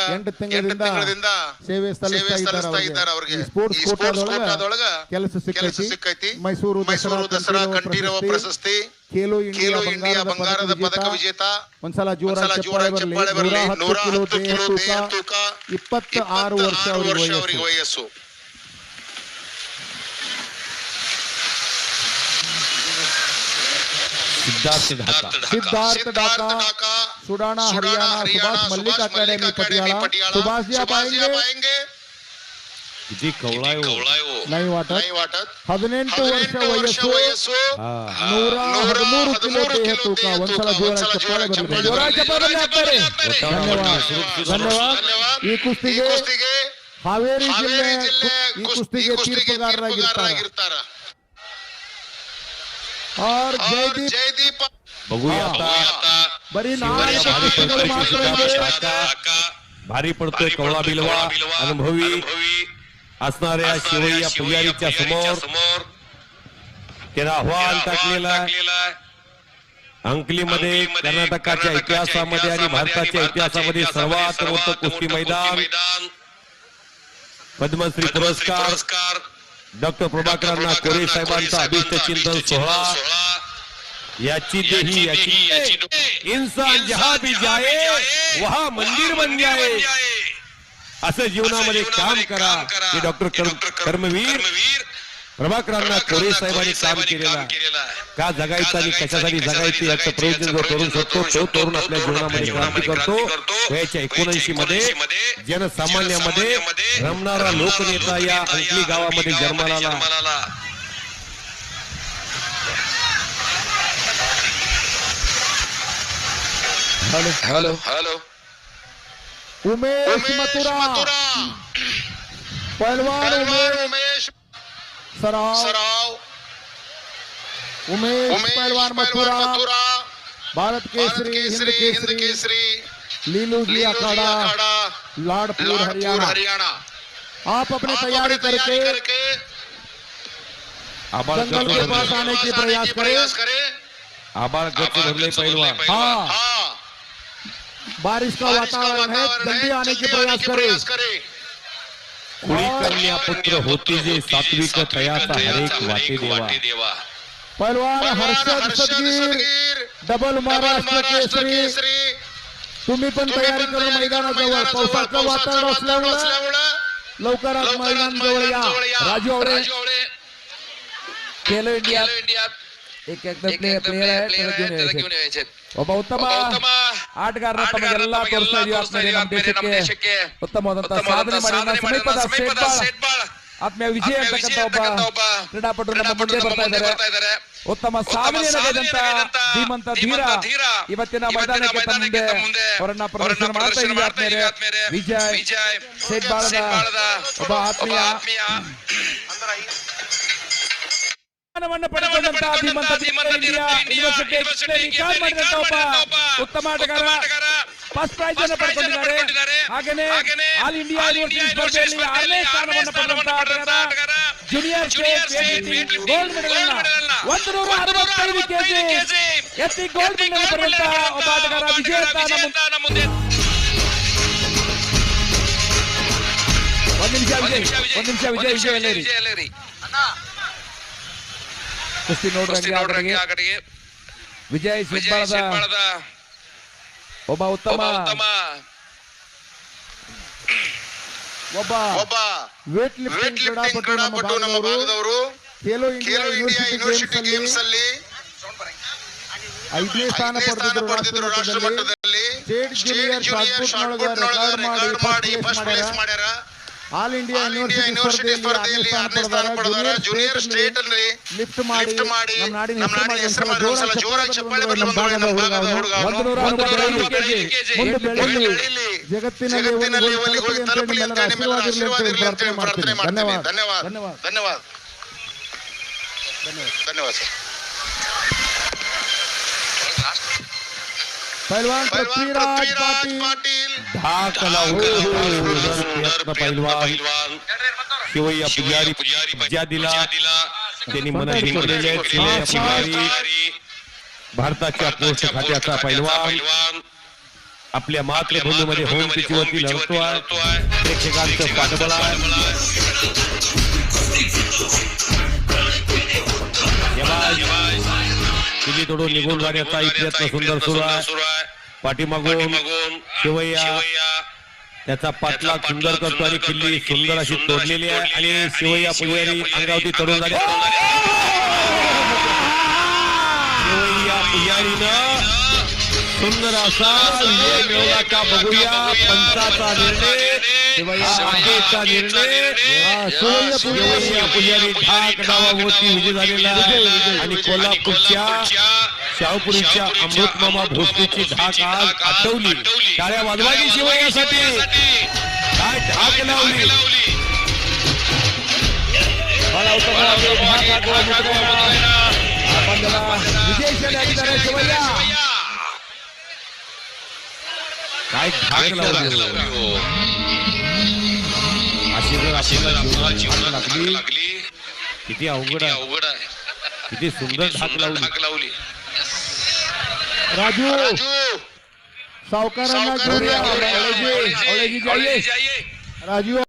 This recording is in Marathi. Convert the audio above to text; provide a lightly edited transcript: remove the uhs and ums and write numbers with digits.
8 ತಿಂಗಳಿಂದ ಸೇವೆ ಸಲ್ಲಿಸ್ತಾ ಇದ್ದಾರೆ ಅವರಿಗೆ ಸ್ಪೋರ್ಟ್ಸ್ ಕೋಟಾದೊಳಗ ಕೆಲಸ ಸಿಕ್ಕೈತಿ ಮೈಸೂರು ದಸರಾ ಕಂಠೀರವ ಪ್ರಶಸ್ತಿ ಖೇಲೋ ಇಂಡಿಯಾ ಬಂಗಾರದ ಪದಕ ವಿಜೇತ ಒಂದ್ಸಲ ಜೋರಾಗಿ ಚಪ್ಪಾಳೆ ಬರಲಿ 110 ಕಿಲೋ ದೇಹ ತೂಕ 26 ವರ್ಷ ಅವರಿಗೆ ವಯಸ್ಸು सिद्धार्थ ढाका सुडाना हरियाणा सुभाष मल्लिक अकेडमी पटियाला सुभाष जी आप आएंगे जी कवळाय नहीं वाटत 18 वर्ष वयस्सु 113 ಕಿಲೋ ದೇಹ ತೂಕ ಒಂದ್ಸಲ ಜೋರಾಗಿ ಚಪ್ಪಾಳೆ ಬರಲಿ ಧನ್ಯವಾದ ಈ ಕುಸ್ತಿಗೆ ಹಾವೇರಿ ಜಿಲ್ಲೆ ಈ ಕುಸ್ತಿಗೆ ತೀರ್ಪುಗಾರರಾಗಿರ್ತಾರೆ और जयदीप बघूया आता बरी भारी पडतोय कवळा बिलवा अनुभवी असणाऱ्या शिवय्या पुजारीच्या समोर त्याला आव्हान टाकलेला अंकलीमध्ये कर्नाटकाच्या इतिहासामध्ये आणि भारताच्या इतिहासामध्ये सर्वात मोठं कुस्ती मैदान पद्मश्री पुरस्कार डॉक्टर प्रभाकरांना कोरे साहेबांचा अभिष्ट चिंतन सोहळा याची देही याची इंसान जहां भी जाए वहां मंदिर बन जाए असं जीवनामध्ये काम करा हे डॉक्टर कर्मवीर प्रभाकरांना कोरे साहेबांनी काम केलेला का जगायचं आणि कशासाठी जगायचं याचं प्रयोजन जो तरुण शकतो तो तरुण आपल्या जीवनामध्ये क्रांती करतो 1979 मध्ये जनसामान्यामध्ये रमणारा लोकनेता या अंकली गावामध्ये जन्माला आला हेलो उमेश मथुरा पहलवान उमेश सराव उमेश पहलवान मथुरा भारत केसरी हिंद केसरी लीलू जी अखाड़ा लाडपुर हरियाणा आप अपनी तैयारी करके जंगल के पास आने की प्रयास करें आबाळ गच्च भरले पहलवान हाँ बारिश का वातावरण है जल्दी आने की प्रयास करें कुड़ी कन्या पुत्र होती जे सात्विक तयाचा हरेक वाटे देवा पहलवान हर्षद सदगीर डबल महाराष्ट्र केसरी तुम्ही पण तयारी करून मैदानाजवळ पावसाचं वातावरण असल्यामुळे लवकरच मैदान जवळ या राजू आवळे खेलो इंडिया एक प्लेयर है घेऊन यायचे ಒಬ್ಬ ಉತ್ತಮ ಆಟಗಾರನ ತಮಗೆಲ್ಲ ತೋರಿಸ್ತಾ ಇದೀವಿ ನಮ್ಮ ದೇಶಕ್ಕೆ ಉತ್ತಮವಾದಂತಹ ಸಾಧನೆ ಮಾಡಿದ ಸಮೀಪದ ಸೇಟ್ಬಾಳ್ ಆತ್ಮೀಯ ವಿಜಯ ಅಂತಕ್ಕಂಥ ಒಬ್ಬ ಕ್ರೀಡಾಪಟು ನಮ್ಮ ಮುಂದೆ ಬರ್ತಾ ಇದ್ದಾರೆ ಉತ್ತಮ ಸಾಧನೆಯನ್ನು ಗೈದಂತ ಧೀಮಂತ ಧೀರ ಇವತ್ತಿನ ಮೈದಾನಕ್ಕೆ ತಂದೆ ಅವರನ್ನ ಪ್ರದರ್ಶನ ಮಾಡ್ತಾ ಇದೀವಿ ಆತ್ಮೀಯರೇ ವಿಜಯ್ ಸೇಟ್ಬಾಳದ ಒಬ್ಬ ಆತ್ಮೀಯ ಪಡೆದುಕೊಂಡಂತಹ ಧೀಮಂತ ಯೂನಿವರ್ಸಿಟಿ ಉತ್ತಮ ಆಟಗಾರ ಫಸ್ಟ್ ಪ್ರೈಸ್ ಅನ್ನು ಪಡೆದುಕೊಂಡಿದ್ದಾರೆ ಹಾಗೇನೆ ಆಲ್ ಇಂಡಿಯಾ ಯೂನಿವರ್ಸಿಟಿ ಸ್ಪರ್ಧೆಯಲ್ಲಿ 6ನೇ ಸ್ಥಾನವನ್ನು ಪಡೆದಂತಹ ಆಟಗಾರ ಜೂನಿಯರ್ ಸ್ಟೇಟ್ ಗೋಲ್ಡ್ ಮೆಡಲ್ ಅನ್ನ 165 ಕೆಜಿ ಎತ್ತಿ ಗೋಲ್ಡ್ ಮೆಡಲ್ ಪಡೆದಂತಹ ಒಬ್ಬ ಆಟಗಾರ ವಿಜೇತ ಮುಂದೆ ಒಂದು ನಿಮಿಷ ವಿಜಯ್ ಕುಸ್ತಿ ನೋಡ್ರಂಗೆ ಆ ಕಡೆಗೆ ವಿಜಯ್ ಸಿಬ್ಬಳದ ಒಬ್ಬ ಉತ್ತಮ ಒಬ್ಬ ವೇಟ್ ಲಿಫ್ಟಿಂಗ್ ಕ್ರೀಡಾಪಟು ನಮ್ಮ ಭಾಗದವರು ಖೇಲೋ ಇಂಡಿಯಾ ಯೂನಿವರ್ಸಿಟಿ ಗೇಮ್ಸ್ ಅಲ್ಲಿ 5ನೇ ಸ್ಥಾನ ಪಡೆದಿದ್ರು ರಾಷ್ಟ್ರ ಮಟ್ಟದಲ್ಲಿ state junior shot put record ಮಾಡಿ ಫಸ್ಟ್ ಪ್ಲೇಸ್ ಮಾಡ್ಯಾರ ಆಲ್ ಇಂಡಿಯಾ ಯೂನಿವರ್ಸಿಟಿ ಸ್ಪರ್ಧೆಯಲ್ಲಿ 6ನೇ ಸ್ಥಾನ ಪಡೆದವರ ಜೂನಿಯರ್ ಸ್ಟೇಟ್ ಅಲ್ಲಿ ಲಿಫ್ಟ್ ಮಾಡಿ ನಮ್ಮ ನಾಡಿನ ಹೆಸರು ಮಾಡಿ ಒಂದ್ಸಲ ಜೋರಾಗಿ ಚಪ್ಪಾಳೆ ಬರಲಿ ನಮ್ಮ ಭಾಗದ ಹುಡುಗ ಜಗತ್ತಿನಲ್ಲಿ ಹೋಗಿ ತಲುಪಲಿ ಅಂತ ನಿಮ್ಮೆಲ್ಲರ ಆಶೀರ್ವಾದ ಇರಲಿ ಅಂತ ಪ್ರಾರ್ಥನೆ ಮಾಡ್ತೀನಿ ಧನ್ಯವಾದ ಸರ್ पहलवान पृथ्वीराज पाटील ढाकला पहलवान शिवय्या पुजारी ज्या दिला त्यांनी मनात जिंकलेले पुजारी भारताच्या पोस्ट खात्याचा पहलवान आपल्या मातृभूमीमध्ये होम पिचवरती लढतो आहे. प्रेक्षकांचं पाठबळ आहे. किल्ली तोडून निघून जाण्याचा प्रयत्न सुंदर सुरू आहे. पाठीमागून शिवय्या त्याचा पाठलाग सुंदर करतो आणि किल्ली सुंदर अशी तोडलेली आहे आणि शिवय्या पुजारी अंगावरती तोडून झाले. शिवय्या पुजारीनं सुंदर असा विजय मिळवला का बघूया. पंचाचा निर्णय, आगेचा निर्णय. शिवय्या पुजारी ढाक डावावरती विजय झालेला आहे आणि कोल्हापूरच्या शाहपुरीच्या अमृतमामा भोसलेची ढाक आज आठवली. टाळ्या वाजवायची शिवय्यासाठी. काय ढाक लावली. काय ढाक लावली. अशी जर आपल्याला जीवनात लागली किती अवघड आहे. किती सुंदर ढाक लावली. राजू सावकारांना घेऊया. राजू